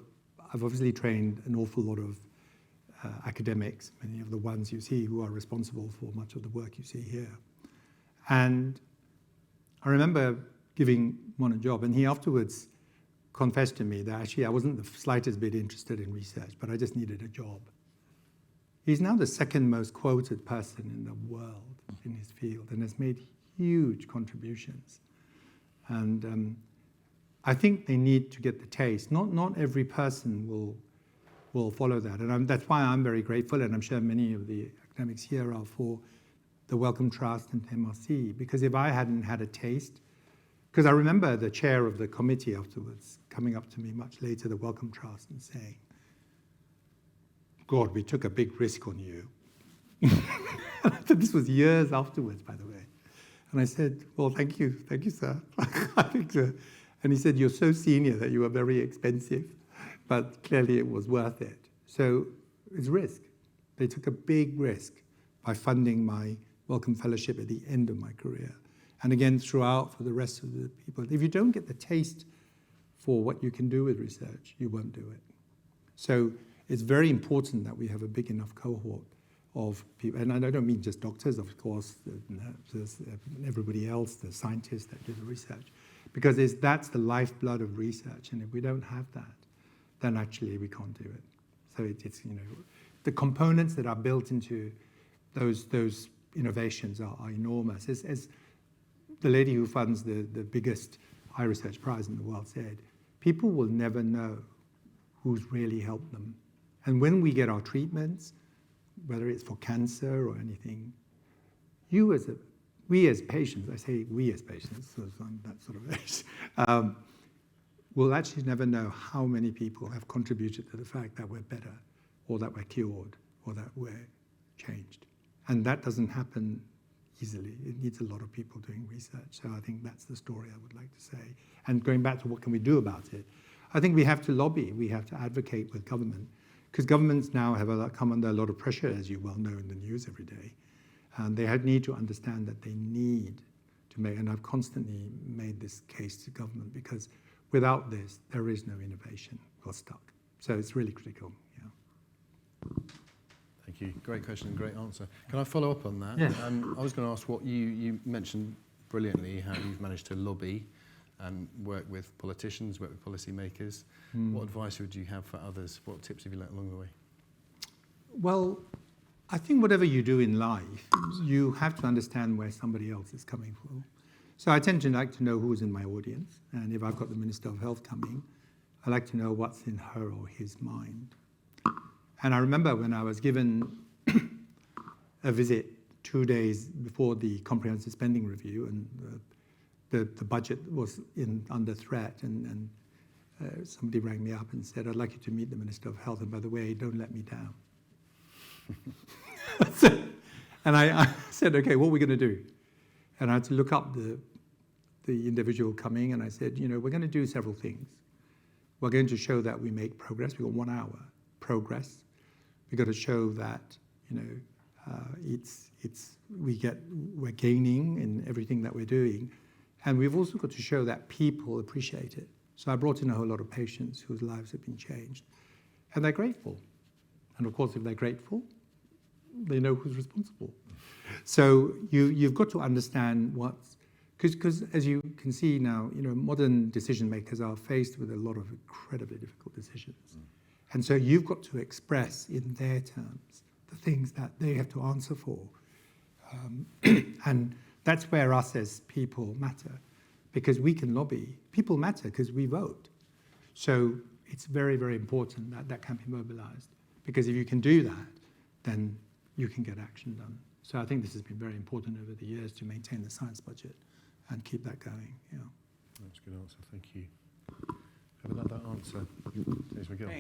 obviously trained an awful lot of academics, many of the ones you see who are responsible for much of the work you see here. And I remember giving one a job, and he afterwards confessed to me that actually I wasn't the slightest bit interested in research, but I just needed a job. He's now the second most quoted person in the world in his field and has made huge contributions. And I think they need to get the taste. Not every person will follow that. And that's why I'm very grateful, and I'm sure many of the academics here are, for the Wellcome Trust and MRC, because if I hadn't had a taste Because I remember the chair of the committee afterwards coming up to me much later, the Wellcome Trust, and saying, God, we took a big risk on you. This was years afterwards, by the way. And I said, well, thank you, sir. I think so. And he said, you're so senior that you were very expensive, but clearly it was worth it. So it's risk. They took a big risk by funding my Wellcome Fellowship at the end of my career. And again, throughout for the rest of the people. If you don't get the taste for what you can do with research, you won't do it. So it's very important that we have a big enough cohort of people, and I don't mean just doctors, of course, the nurses, everybody else, the scientists that do the research, because that's the lifeblood of research, and if we don't have that, then actually we can't do it. So it's the components that are built into those innovations are enormous. As the lady who funds the biggest eye research prize in the world said, people will never know who's really helped them. And when we get our treatments, whether it's for cancer or anything, we as patients, I say we as patients, so I'm that sort of age, will actually never know how many people have contributed to the fact that we're better, or that we're cured, or that we're changed. And that doesn't happen easily. It needs a lot of people doing research. So I think that's the story I would like to say. And going back to what can we do about it, I think we have to lobby, we have to advocate with government, because governments now have come under a lot of pressure, as you well know in the news every day. And they need to understand that they need to make, and I've constantly made this case to government, because without this, there is no innovation. We're stuck. So it's really critical, yeah. Thank you. Great question and great answer. Can I follow up on that? Yeah. I was going to ask what you mentioned brilliantly, how you've managed to lobby and work with politicians, work with policymakers. What advice would you have for others? What tips have you learnt along the way? Well, I think whatever you do in life, you have to understand where somebody else is coming from. So I tend to like to know who's in my audience. And if I've got the Minister of Health coming, I like to know what's in her or his mind. And I remember when I was given a visit 2 days before the comprehensive spending review, and the budget was under threat, and somebody rang me up and said, I'd like you to meet the Minister of Health, and by the way, don't let me down. And I said, okay, what are we going to do? And I had to look up the individual coming, and I said, we're going to do several things. We're going to show that we make progress. We've got 1 hour progress. We've got to show that, we're gaining in everything that we're doing. And we've also got to show that people appreciate it. So I brought in a whole lot of patients whose lives have been changed. And they're grateful. And of course, if they're grateful, they know who's responsible. So you've got to understand because as you can see now, modern decision makers are faced with a lot of incredibly difficult decisions. And so you've got to express in their terms the things that they have to answer for. And that's where us as people matter, because we can lobby. People matter because we vote. So it's very, very important that can be mobilized, because if you can do that, then you can get action done. So I think this has been very important over the years to maintain the science budget and keep that going. Yeah. That's a good answer. Thank you. Have another answer. Please, Miguel.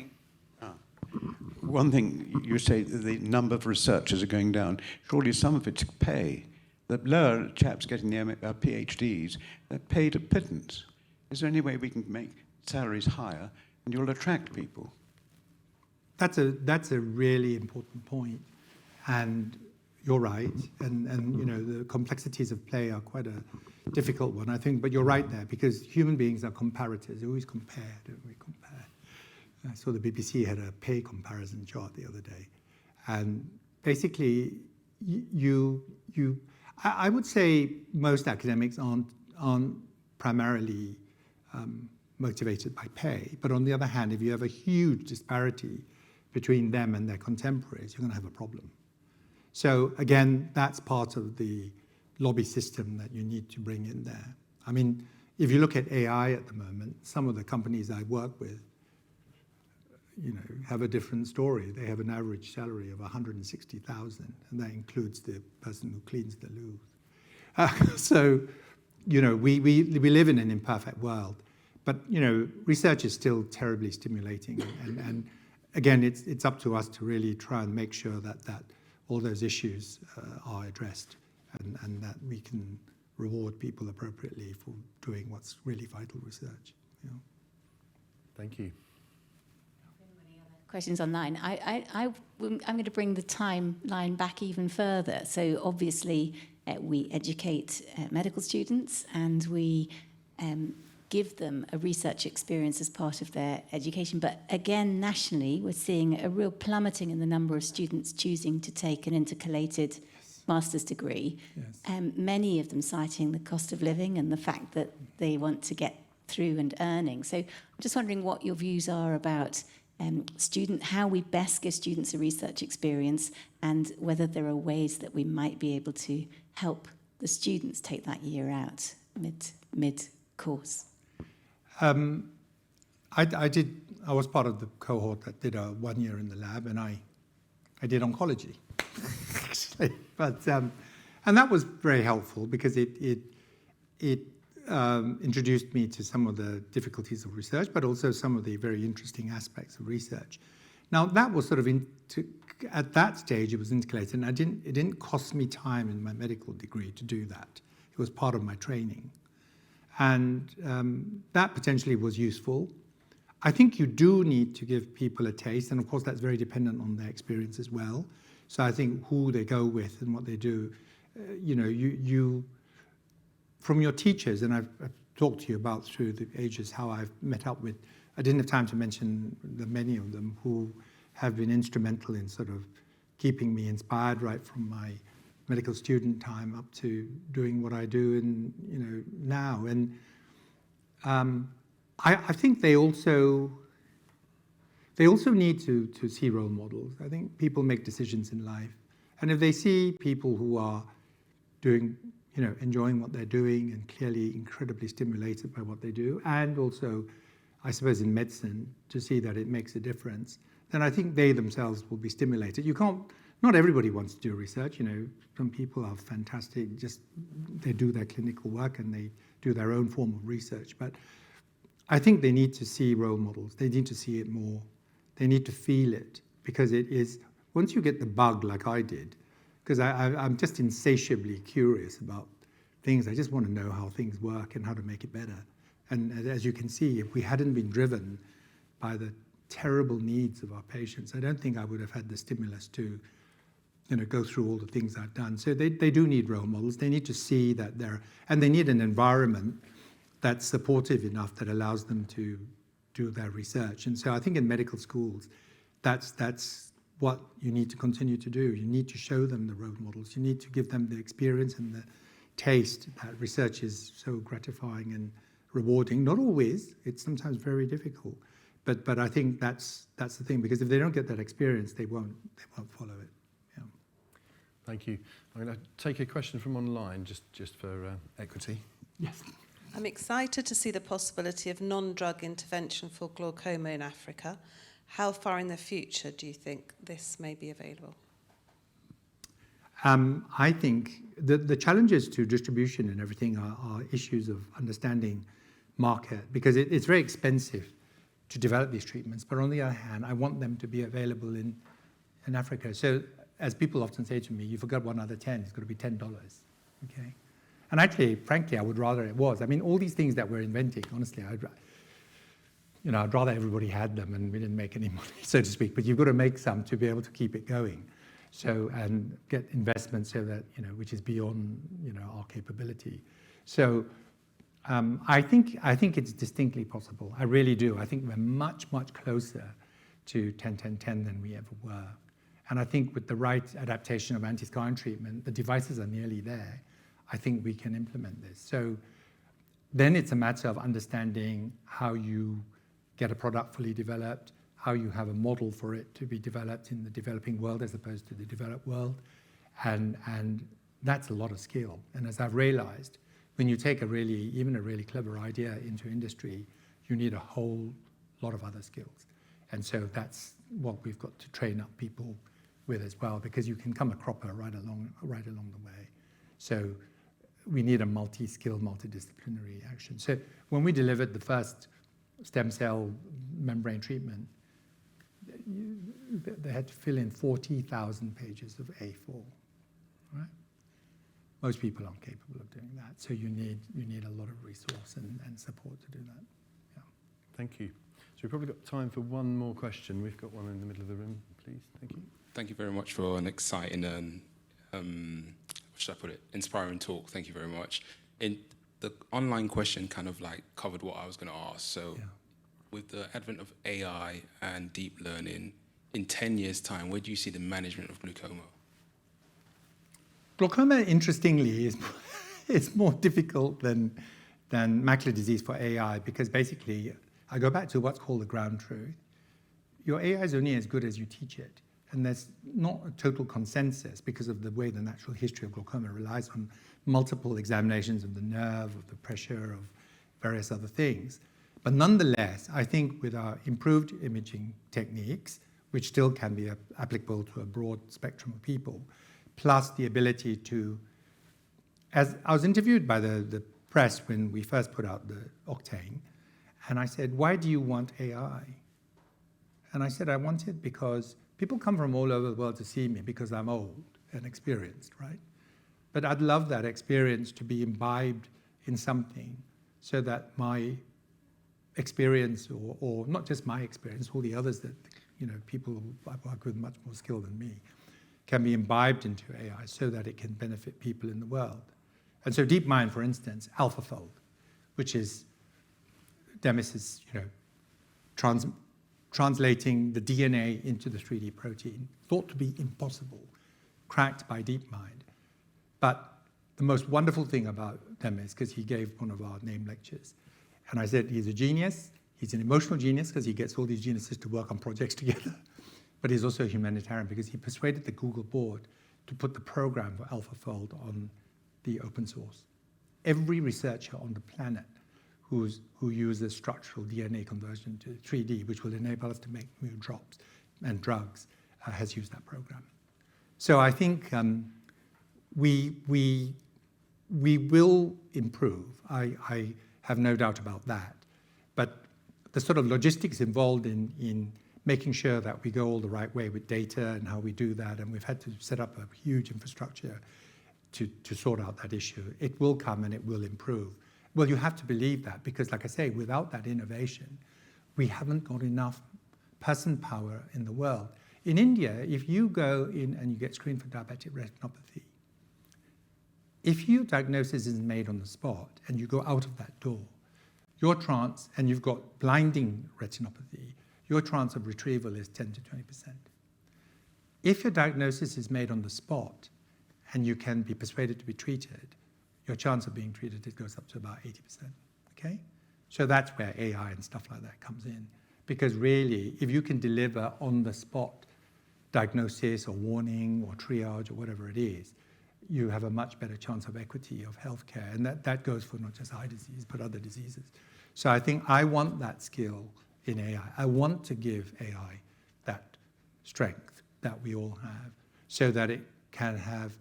One thing you say, the number of researchers are going down. Surely some of it's pay. The lower chaps getting their PhDs, they're paid a pittance. Is there any way we can make salaries higher and you'll attract people? That's a really important point, and you're right. And the complexities of play are quite a difficult one, I think. But you're right there, because human beings are comparators. They always compare, don't we? Compare. I saw the BBC had a pay comparison chart the other day, and basically, I would say most academics aren't primarily motivated by pay. But on the other hand, if you have a huge disparity between them and their contemporaries, you're going to have a problem. So again, that's part of the lobby system that you need to bring in there. I mean, if you look at AI at the moment, some of the companies I work with, have a different story. They have an average salary of 160,000, and that includes the person who cleans the loo. So, we live in an imperfect world, but research is still terribly stimulating, and again, it's up to us to really try and make sure that all those issues are addressed, and that we can reward people appropriately for doing what's really vital research. Thank you. Questions online. I'm going to bring the timeline back even further. So obviously we educate medical students, and we give them a research experience as part of their education. But again, nationally, we're seeing a real plummeting in the number of students choosing to take an intercalated master's degree. Yes. Many of them citing the cost of living and the fact that they want to get through and earning. So I'm just wondering what your views are about how we best give students a research experience, and whether there are ways that we might be able to help the students take that year out mid-course. I was part of the cohort that did a 1 year in the lab, and I did oncology, actually. But and that was very helpful because it introduced me to some of the difficulties of research, but also some of the very interesting aspects of research. Now that was sort of at that stage it was intercalated, and it didn't cost me time in my medical degree to do that. It was part of my training, and that potentially was useful. I think you do need to give people a taste, and of course that's very dependent on their experience as well. So I think who they go with and what they do, you from your teachers, and I've talked to you about through the ages how I've met up with, I didn't have time to mention the many of them who have been instrumental in sort of keeping me inspired right from my medical student time up to doing what I do now. And I think they also need to see role models. I think people make decisions in life, and if they see people who are doing, enjoying what they're doing and clearly incredibly stimulated by what they do, and also, I suppose, in medicine, to see that it makes a difference, then I think they themselves will be stimulated. Not everybody wants to do research. Some people are fantastic, they do their clinical work and they do their own form of research. But I think they need to see role models. They need to see it more. They need to feel it, because it is, once you get the bug like I did, because I'm just insatiably curious about things. I just want to know how things work and how to make it better. And as you can see, if we hadn't been driven by the terrible needs of our patients, I don't think I would have had the stimulus to go through all the things I've done. So they do need role models. They need to see that and they need an environment that's supportive enough that allows them to do their research. And so I think in medical schools, that's what you need to continue to do. You need to show them the role models. You need to give them the experience and the taste that research is so gratifying and rewarding. Not always. It's sometimes very difficult. But I think that's the thing, because if they don't get that experience, they won't follow it. Yeah. Thank you. I'm going to take a question from online, just for equity. Yes. I'm excited to see the possibility of non-drug intervention for glaucoma in Africa. How far in the future do you think this may be available? I think the challenges to distribution and everything are issues of understanding market, because it's very expensive to develop these treatments. But on the other hand, I want them to be available in Africa. So as people often say to me, you forgot 1 out of 10, it's got to be $10, okay? And actually, frankly, I would rather it was. I mean, all these things that we're inventing, honestly, I'd rather everybody had them and we didn't make any money, so to speak. But you've got to make some to be able to keep it going. So, and get investment so that, which is beyond, our capability. So I think it's distinctly possible. I really do. I think we're much, much closer to 10-10-10 than we ever were. And I think with the right adaptation of anti-scarring treatment, the devices are nearly there. I think we can implement this. So then it's a matter of understanding how you get a product fully developed, how you have a model for it to be developed in the developing world as opposed to the developed world. And that's a lot of skill. And as I've realized, when you take even a really clever idea into industry, you need a whole lot of other skills. And so that's what we've got to train up people with as well, because you can come a cropper right along the way. So we need a multi-skilled, multidisciplinary action. So when we delivered the first stem cell membrane treatment, they had to fill in 40,000 pages of A4, right? Most people aren't capable of doing that, so you need a lot of resource and support to do that. Yeah. Thank you. So we've probably got time for one more question. We've got one in the middle of the room, please. Thank you. Thank you very much for an exciting and, what should I put it, inspiring talk. Thank you very much. In the online question kind of like covered what I was going to ask. So with the advent of AI and deep learning, in 10 years' time, where do you see the management of glaucoma? Glaucoma, interestingly, is more difficult than macular disease for AI, because basically, I go back to what's called the ground truth. Your AI is only as good as you teach it. And there's not a total consensus because of the way the natural history of glaucoma relies on multiple examinations of the nerve, of the pressure, of various other things. But nonetheless, I think with our improved imaging techniques, which still can be applicable to a broad spectrum of people, plus the ability to, as I was interviewed by the press when we first put out the Octane, and I said, why do you want AI? And I said, I want it because people come from all over the world to see me because I'm old and experienced, right? But I'd love that experience to be imbibed in something so that my experience, or not just my experience, all the others that, people who I work with much more skill than me, can be imbibed into AI so that it can benefit people in the world. And so DeepMind, for instance, AlphaFold, which is Demis's, translating the DNA into the 3D protein, thought to be impossible, cracked by DeepMind. But the most wonderful thing about Demis, because he gave one of our name lectures, and I said he's a genius, he's an emotional genius because he gets all these geniuses to work on projects together, but he's also a humanitarian because he persuaded the Google board to put the program for AlphaFold on the open source. Every researcher on the planet who uses structural DNA conversion to 3D, which will enable us to make new drops and drugs, has used that program. So I think we will improve. I have no doubt about that. But the sort of logistics involved in making sure that we go all the right way with data and how we do that, and we've had to set up a huge infrastructure to sort out that issue. It will come and it will improve. Well, you have to believe that because, like I say, without that innovation, we haven't got enough person power in the world. In India, if you go in and you get screened for diabetic retinopathy, if your diagnosis is made on the spot and you go out of that door, your chance, and you've got blinding retinopathy, your chance of retrieval is 10 to 20%. If your diagnosis is made on the spot and you can be persuaded to be treated, your chance of being treated, it goes up to about 80%, okay? So that's where AI and stuff like that comes in. Because really, if you can deliver on-the-spot diagnosis or warning or triage or whatever it is, you have a much better chance of equity of healthcare. And that goes for not just eye disease, but other diseases. So I think I want that skill in AI. I want to give AI that strength that we all have so that it can have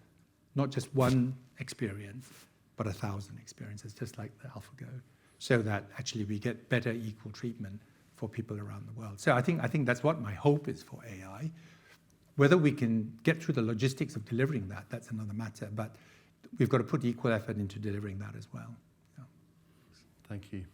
not just one experience, but 1,000 experiences, just like the AlphaGo, so that actually we get better equal treatment for people around the world. So I think that's what my hope is for AI. Whether we can get through the logistics of delivering that, that's another matter, but we've got to put equal effort into delivering that as well. Yeah. Thank you.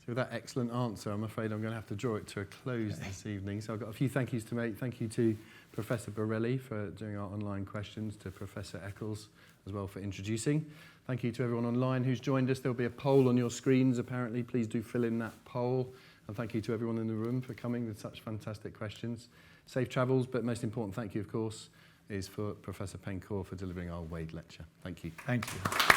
So with that excellent answer, I'm afraid I'm going to have to draw it to a close this evening. So I've got a few thank yous to make. Thank you to Professor Borelli for doing our online questions, to Professor Eccles as well for introducing. Thank you to everyone online who's joined us. There'll be a poll on your screens, apparently. Please do fill in that poll. And thank you to everyone in the room for coming with such fantastic questions. Safe travels, but most important thank you, of course, is for Professor Peng Tee Khaw for delivering our Wade lecture. Thank you. Thank you.